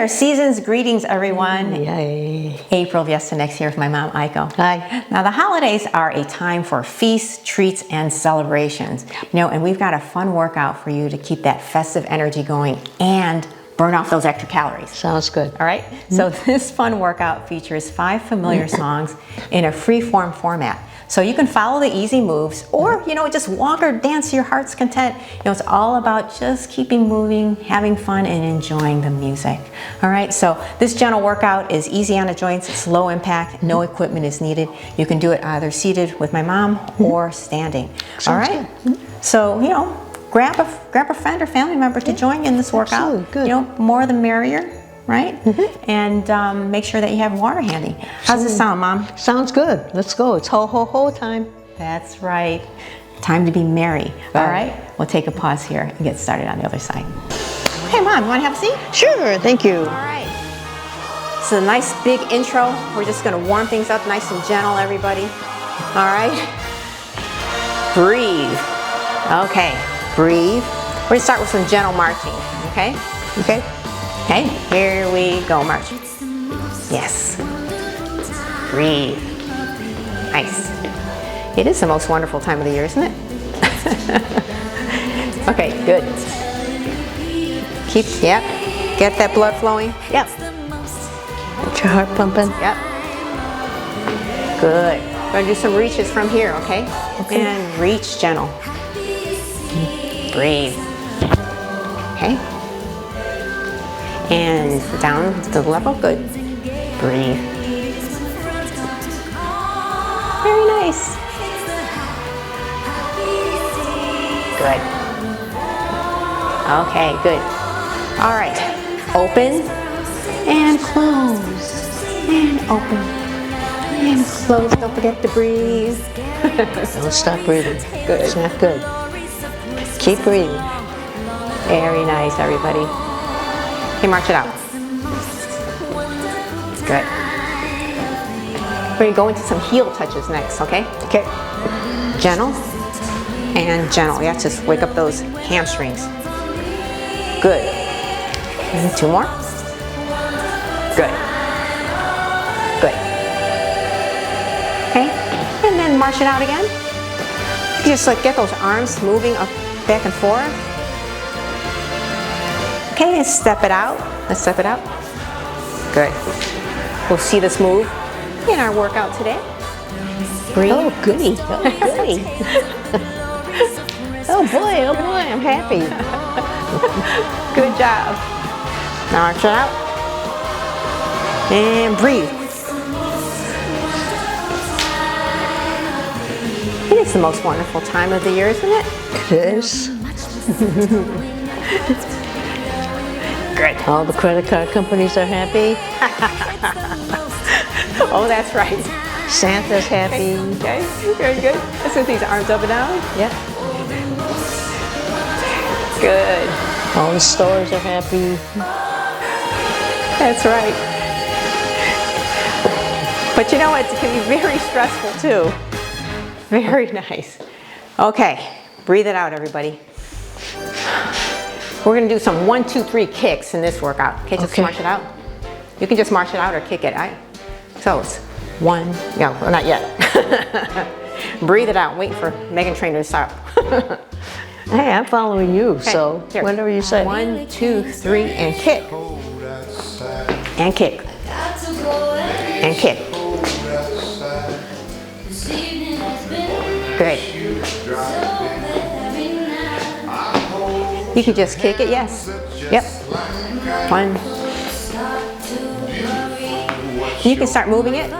there, season's greetings, everyone. Yay. April Next here with my mom, Aiko. Hi. Now, the holidays are a time for feasts, treats, and celebrations. And we've got a fun workout for you to keep that festive energy going and burn off those extra calories. Sounds good. All right? So this fun workout features 5 familiar songs in a free-form format. So you can follow the easy moves or, just walk or dance to your heart's content. It's all about just keeping moving, having fun, and enjoying the music. All right, so this gentle workout is easy on the joints, it's low impact, no equipment is needed. You can do it either seated with my mom or standing. All right? So, grab a friend or family member to join in this workout. Absolutely, good. More the merrier. Right? And make sure that you have water handy. How's this sound, Mom? Sounds good. Let's go. It's ho, ho, ho time. That's right. Time to be merry. All right? We'll take a pause here and get started on the other side. Hey, Mom, you want to have a seat? Sure, thank you. All right. So a nice big intro. We're just going to warm things up nice and gentle, everybody. All right? Breathe. Okay, breathe. We're going to start with some gentle marching, okay? Okay. Okay, here we go, march. Yes. Breathe. Nice. It is the most wonderful time of the year, isn't it? Okay, good. Yep. Get that blood flowing. Yep. Get your heart pumping. Yep. Good. We're going to do some reaches from here, okay? And reach gentle. Breathe. Okay. And down to the level, good. Breathe. Very nice. Good. Okay, good. All right. Open and close. And open and close. Don't forget to breathe. Don't stop breathing. Good. It's not good. Keep breathing. Very nice, everybody. Okay, march it out. Good. We're going to go into some heel touches next, okay? Okay. Gentle and gentle. Yeah, just wake up those hamstrings. Good. And 2 more. Good. Good. Okay, and then march it out again. You just get those arms moving up, back and forth. Okay, and step it out. Let's step it out. Good. We'll see this move in our workout today. Breathe. Oh, goody. Oh, goody. Oh, boy, I'm happy. Good job. Now arch it out. And breathe. It is the most wonderful time of the year, isn't it? It is. Good. All the credit card companies are happy. Oh, that's right. Santa's happy. Okay, very good. Let's put these arms up and down. Yeah. Good. All the stores are happy. That's right. But it can be very stressful too. Very nice. Okay, breathe it out, everybody. We're going to do some 1, 2, 3 kicks in this workout. Okay, just march it out. You can just march it out or kick it. So it's 1, no, not yet. Breathe it out. Wait for Megan Trainor to stop. Hey, I'm following you, so here. whenever you say. 1, 2, 3, and kick. And kick. And kick. Good. You can just kick it, yes. Yep. 1. You can start moving it.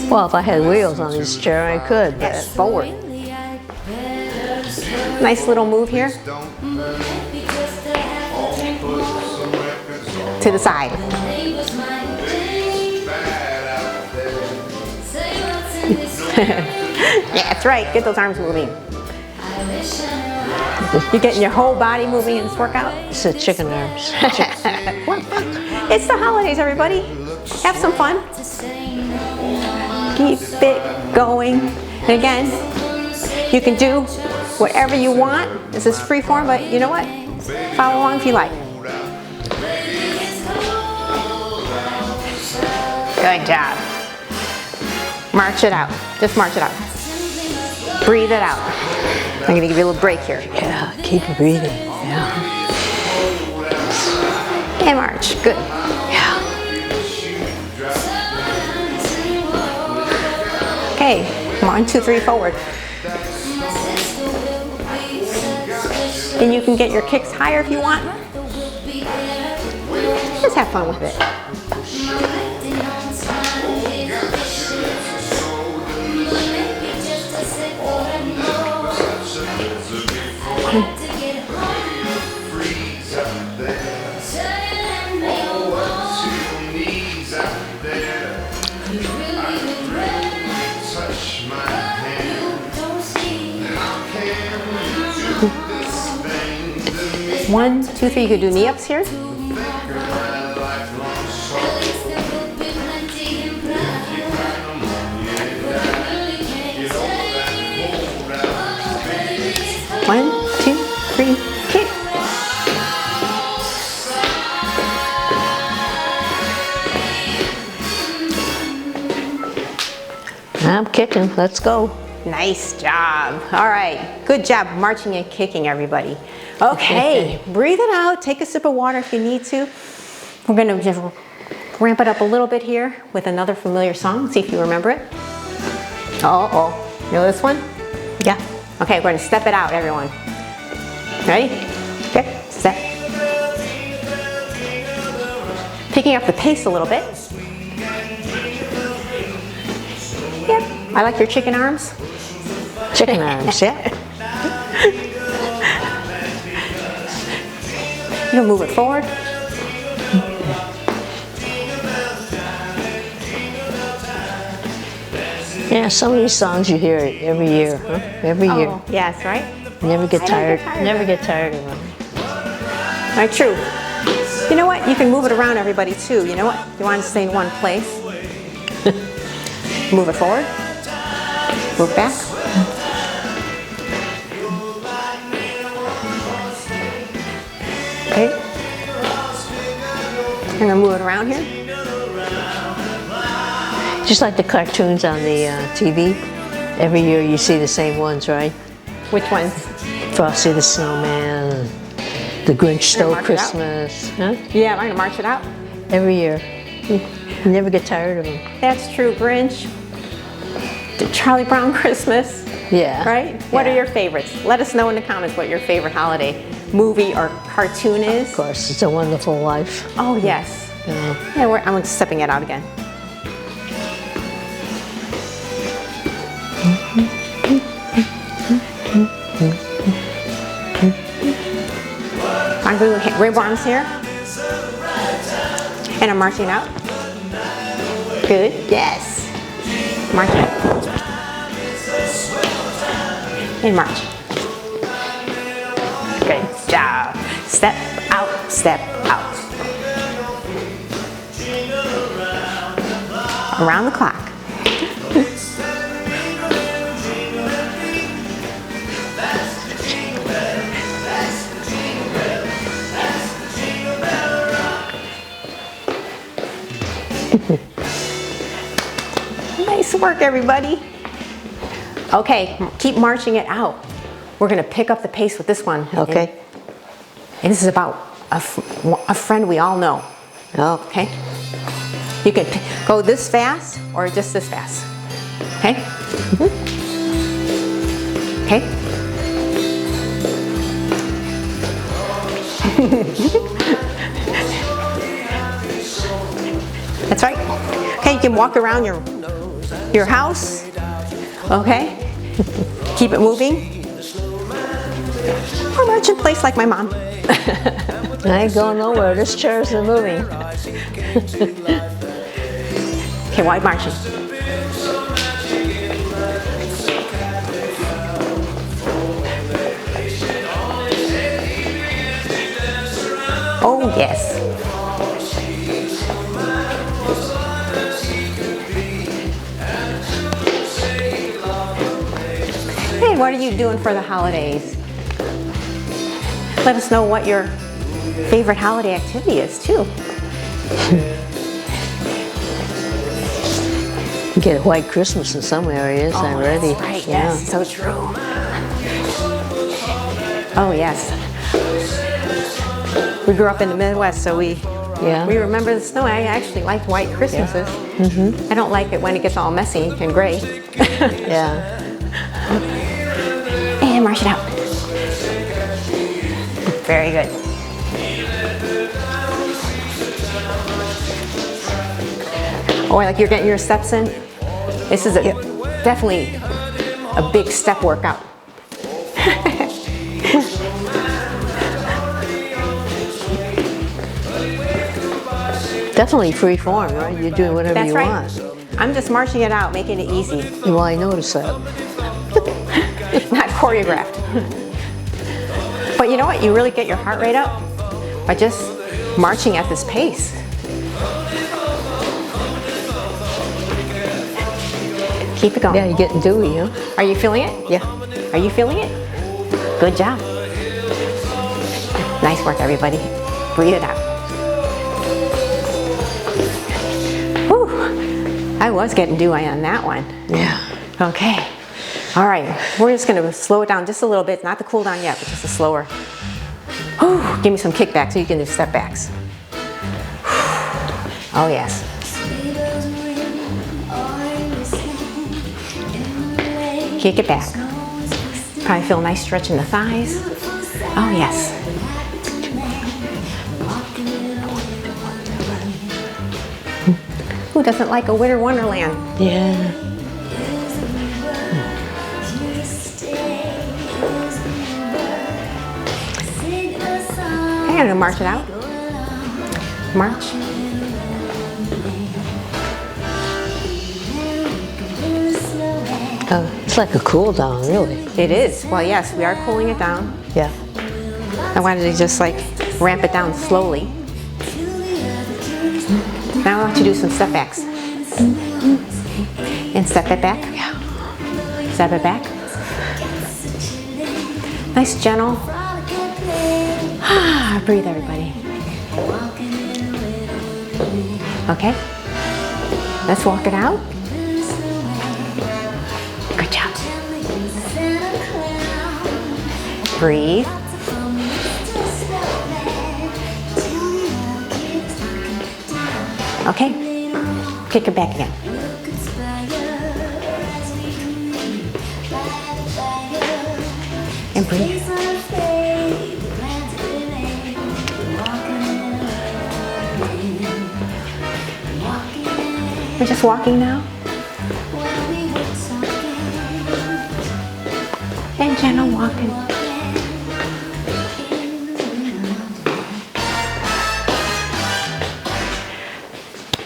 Well, if I had wheels on this chair, I could. Yes, forward. Nice little move here. To the side. Yeah, that's right. Get those arms moving. You're getting your whole body moving in this workout. It's the chicken arms. It's the holidays, everybody. Have some fun. Keep it going. And again, you can do whatever you want. This is free form, but you know what? Follow along if you like. Good job. March it out. Just march it out. Breathe it out. I'm going to give you a little break here. Yeah, keep breathing. Yeah. And march. Good. Yeah. Okay. 1, 2, 3, forward. And you can get your kicks higher if you want. Just have fun with it. One, two, three. You could do knee ups here. One, two, three, kick. I'm kicking. Let's go. Nice job. All right. Good job marching and kicking, everybody. Okay. Breathe it out. Take a sip of water if you need to. We're going to just ramp it up a little bit here with another familiar song. See if you remember it. Uh-oh. You know this one? Yeah. Okay, we're going to step it out, everyone. Ready? Okay, step. Picking up the pace a little bit. Yep. I like your chicken arms. Chicken arms, yeah. You can move it forward. Yeah, some of these songs you hear every year, huh? Every year. Oh, yes, right? Never get tired. Never get tired of them. Right, true. You know what? You can move it around, everybody, too. You know what? You want to stay in one place. Move it forward. Move back. Okay. I'm going to move it around here. Just like the cartoons on the TV, every year you see the same ones, right? Which ones? Frosty the Snowman, the Grinch Stole Christmas. Huh? Yeah, I'm going to march it out. Every year. You never get tired of them. That's true, Grinch. The Charlie Brown Christmas. Yeah. Right? What are your favorites? Let us know in the comments what your favorite holiday movie or cartoon is. Of course, It's a Wonderful Life. Oh, yes. Yeah. Yeah, I'm stepping it out again. I'm doing rainbow arms here. And I'm marching out. Good. Yes. Marching. And march. Good job. Step out, step out. Around the clock. Nice work, everybody. Okay, keep marching it out. We're going to pick up the pace with this one. Okay. And this is about a friend we all know. Oh. Okay? You can go this fast or just this fast. Okay? Mm-hmm. Okay? That's right. Okay, you can walk around your house. Okay? Keep it moving. Or march in place like my mom. I ain't going nowhere. This chair isn't moving. Okay, wide marching. Oh, yes. Hey, what are you doing for the holidays? Let us know what your favorite holiday activity is, too. get white Christmas in some areas already. That's right. Yeah. Yes, so true. Oh yes. We grew up in the Midwest, so we remember the snow. I actually liked white Christmases. I don't like it when it gets all messy and gray. Yeah. And march it out. Very good. Or like you're getting your steps in. This is definitely a big step workout. Definitely free form, right? You're doing whatever That's you right. want. I'm just marching it out, making it easy. Well, I noticed that. Not choreographed. But you know what? You really get your heart rate up by just marching at this pace. Keep it going. Yeah, you're getting dewy, huh? Are you feeling it? Yeah. Are you feeling it? Good job. Nice work, everybody. Breathe it out. Whew. I was getting dewy on that one. Yeah. Okay. All right. We're just going to slow it down just a little bit. Not the cool down yet, but just a slower. Whew. Give me some kickbacks so you can do step backs. Oh, yes. Kick it back. Probably feel a nice stretch in the thighs. Oh, yes. Who doesn't like a winter wonderland? Yeah. Okay, I'm going to march it out. March. Oh, it's like a cool down, really. It is. Well, yes, we are cooling it down. Yeah. I wanted to just like ramp it down slowly. Now I want you to do some step backs. And step it back. Yeah. Step it back. Nice, gentle. Breathe, everybody. Okay. Let's walk it out. Good job. Breathe. Okay. Kick it back again. And breathe. We're just walking now. And gentle walking.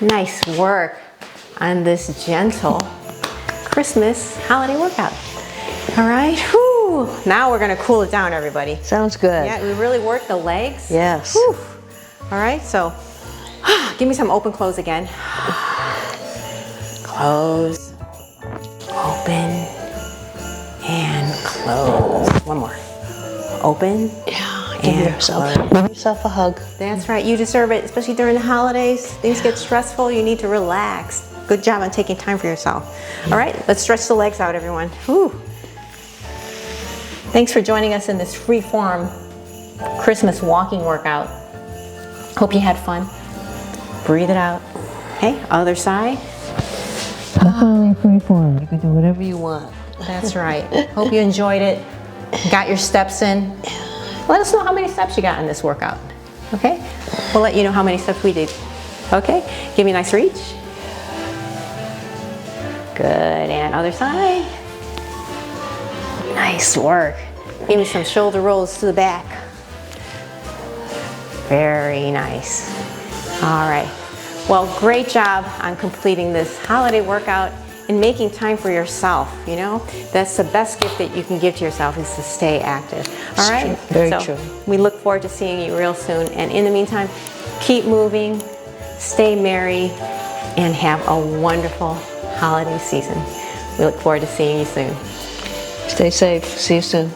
Nice work on this gentle Christmas holiday workout. All right, whew. Now we're gonna cool it down, everybody. Sounds good. Yeah, we really work the legs. Yes. Whew. All right, so give me some open close again. Close, open, and close. One more. Open. Yeah, Give yourself a hug. That's right, you deserve it, especially during the holidays. Things get stressful, you need to relax. Good job on taking time for yourself. All right, let's stretch the legs out, everyone. Whew. Thanks for joining us in this free-form Christmas walking workout. Hope you had fun. Breathe it out. Okay, other side. Definitely free form. You can do whatever you want. That's right. Hope you enjoyed it. Got your steps in. Let us know how many steps you got in this workout. Okay? We'll let you know how many steps we did. Okay? Give me a nice reach. Good. And other side. Nice work. Give me some shoulder rolls to the back. Very nice. All right. Well, great job on completing this holiday workout and making time for yourself. You know, that's the best gift that you can give to yourself, is to stay active. All right? Very true. We look forward to seeing you real soon. And in the meantime, keep moving, stay merry, and have a wonderful holiday season. We look forward to seeing you soon. Stay safe. See you soon.